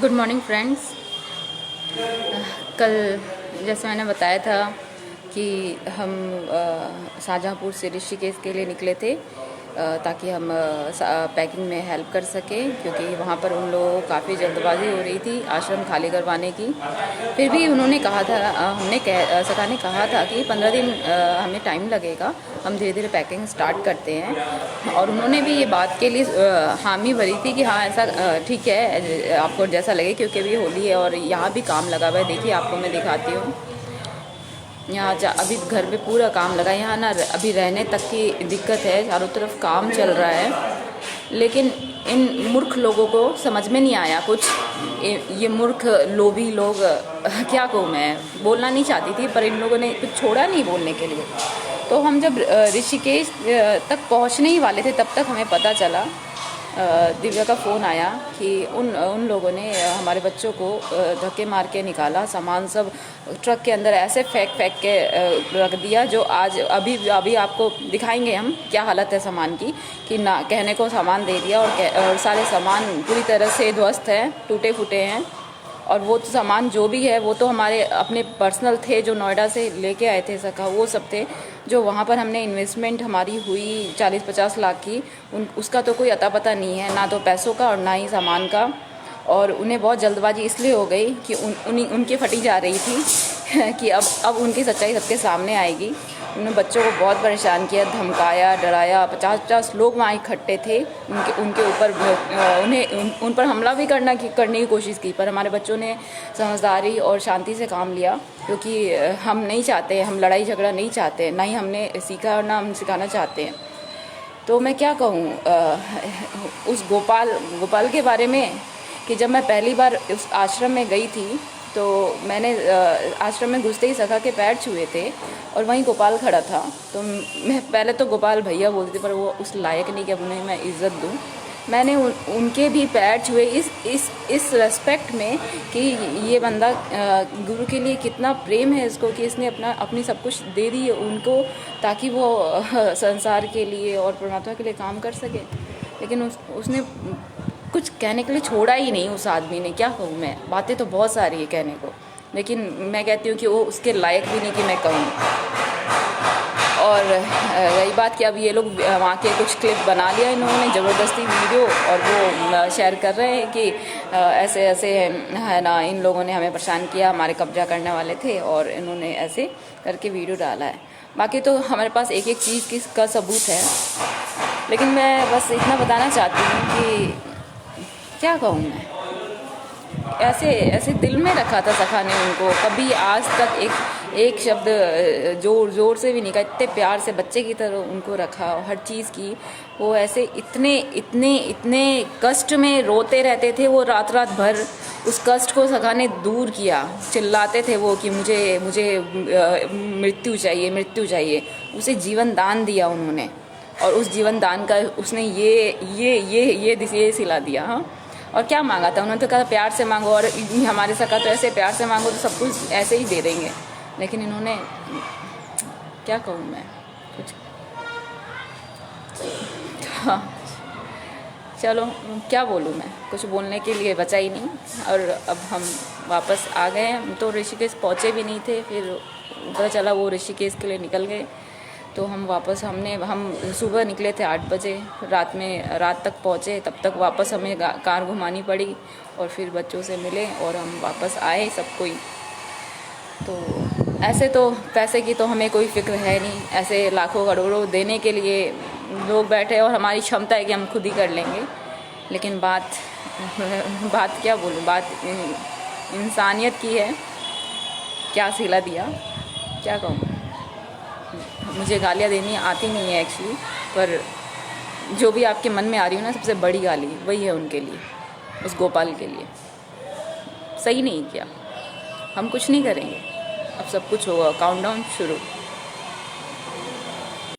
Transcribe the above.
Good morning friends. कल जैसे मैंने बताया था कि हम शाहजहाँपुर से ऋषिकेश के लिए निकले थे ताकि हम पैकिंग में हेल्प कर सकें, क्योंकि वहाँ पर उन लोगों को काफ़ी जल्दबाजी हो रही थी आश्रम खाली करवाने की। फिर भी उन्होंने कहा था, सरकार ने कहा था कि 15 दिन हमें टाइम लगेगा, हम धीरे धीरे पैकिंग स्टार्ट करते हैं। और उन्होंने भी ये बात के लिए हामी भरी थी कि हाँ ऐसा ठीक है, आपको जैसा लगे, क्योंकि अभी होली है और यहाँ भी काम लगा हुआ है। देखिए आपको मैं दिखाती हूँ, यहाँ अभी घर पे पूरा काम लगा है। यहाँ ना अभी रहने तक की दिक्कत है, चारों तरफ काम चल रहा है। लेकिन इन मूर्ख लोगों को समझ में नहीं आया कुछ। ये मूर्ख लोभी लोग, क्या कहूँ मैं, बोलना नहीं चाहती थी पर इन लोगों ने कुछ छोड़ा नहीं बोलने के लिए। तो हम जब ऋषिकेश तक पहुँचने ही वाले थे तब तक हमें पता चला, दिव्या का फ़ोन आया कि उन लोगों ने हमारे बच्चों को धक्के मार के निकाला, सामान सब ट्रक के अंदर ऐसे फेंक के रख दिया, जो आज अभी आपको दिखाएंगे हम क्या हालत है सामान की। कि ना कहने को सामान दे दिया और सारे सामान पूरी तरह से ध्वस्त हैं, टूटे फूटे हैं। और वो तो सामान जो भी है वो तो हमारे अपने पर्सनल थे, जो नोएडा से लेके आए थे सका, वो सब थे। जो वहाँ पर हमने इन्वेस्टमेंट हमारी हुई 40-50 लाख की, उसका तो कोई अता पता नहीं है, ना तो पैसों का और ना ही सामान का। और उन्हें बहुत जल्दबाजी इसलिए हो गई कि उनकी फटी जा रही थी कि अब उनकी सच्चाई सबके सामने आएगी। उन्होंने बच्चों को बहुत परेशान किया, धमकाया, डराया। 50-50 लोग वहाँ इकट्ठे थे, उनके ऊपर उन पर हमला भी करने की कोशिश की। पर हमारे बच्चों ने समझदारी और शांति से काम लिया, क्योंकि हम नहीं चाहते, हम लड़ाई झगड़ा नहीं चाहते, ना ही हमने सीखा और ना हम सिखाना चाहते हैं। तो मैं क्या कहूँ उस गोपाल के बारे में, कि जब मैं पहली बार उस आश्रम में गई थी तो मैंने आश्रम में घुसते ही सखा के पैर छुए थे और वहीं गोपाल खड़ा था। तो मैं पहले तो गोपाल भैया बोलती थी, पर वो उस लायक नहीं कि अब उन्हें मैं इज़्ज़त दूँ। मैंने उनके भी पैर छुए इस रेस्पेक्ट में कि ये बंदा गुरु के लिए कितना प्रेम है इसको, कि इसने अपनी सब कुछ दे दी है उनको, ताकि वो संसार के लिए और परमात्मा के लिए काम कर सके। लेकिन उसने कुछ कहने के लिए छोड़ा ही नहीं उस आदमी ने। क्या कहूँ मैं, बातें तो बहुत सारी है कहने को, लेकिन मैं कहती हूँ कि वो उसके लायक भी नहीं कि मैं कहूँ। और रही बात कि अब ये लोग वहाँ के कुछ क्लिप बना लिया इन्होंने, ज़बरदस्ती वीडियो, और वो शेयर कर रहे हैं कि ऐसे ऐसे है ना, इन लोगों ने हमें परेशान किया, हमारे कब्जा करने वाले थे और इन्होंने ऐसे करके वीडियो डाला है। बाकी तो हमारे पास एक एक चीज़ का सबूत है। लेकिन मैं बस इतना बताना चाहती हूँ कि क्या कहूँ मैं, ऐसे दिल में रखा था सखा ने उनको, कभी आज तक एक शब्द जोर से भी नहीं कहा। इतने प्यार से बच्चे की तरह उनको रखा, हर चीज़ की। वो ऐसे इतने कष्ट में रोते रहते थे वो रात भर। उस कष्ट को सखा ने दूर किया। चिल्लाते थे वो कि मुझे मृत्यु चाहिए। उसे जीवन दान दिया उन्होंने, और उस जीवन दान का उसने ये सिला दिया। हाँ, और क्या मांगा था उन्होंने? तो कहा प्यार से मांगो, और हमारे सका तो ऐसे प्यार से मांगो तो सब कुछ ऐसे ही दे देंगे। लेकिन इन्होंने, क्या कहूँ मैं, कुछ हाँ, चलो क्या बोलूँ मैं, कुछ बोलने के लिए बचा ही नहीं। और अब हम वापस आ गए। हम तो ऋषिकेश पहुँचे भी नहीं थे, फिर पता चला वो ऋषिकेश के लिए निकल गए। तो हम वापस हम सुबह निकले थे 8 बजे, रात तक पहुँचे। तब तक वापस हमें कार घुमानी पड़ी और फिर बच्चों से मिले और हम वापस आए सब कोई। तो ऐसे तो पैसे की तो हमें कोई फिक्र है नहीं, ऐसे लाखों करोड़ों देने के लिए लोग बैठे और हमारी क्षमता है कि हम खुद ही कर लेंगे। लेकिन बात क्या बोलूँ, बात इंसानियत की है। क्या सिला दिया, क्या कहूँ। मुझे गालियाँ देनी आती नहीं है एक्चुअली, पर जो भी आपके मन में आ रही हो ना, सबसे बड़ी गाली वही है उनके लिए, उस गोपाल के लिए। सही नहीं किया, हम कुछ नहीं करेंगे, अब सब कुछ होगा। काउंटडाउन शुरू।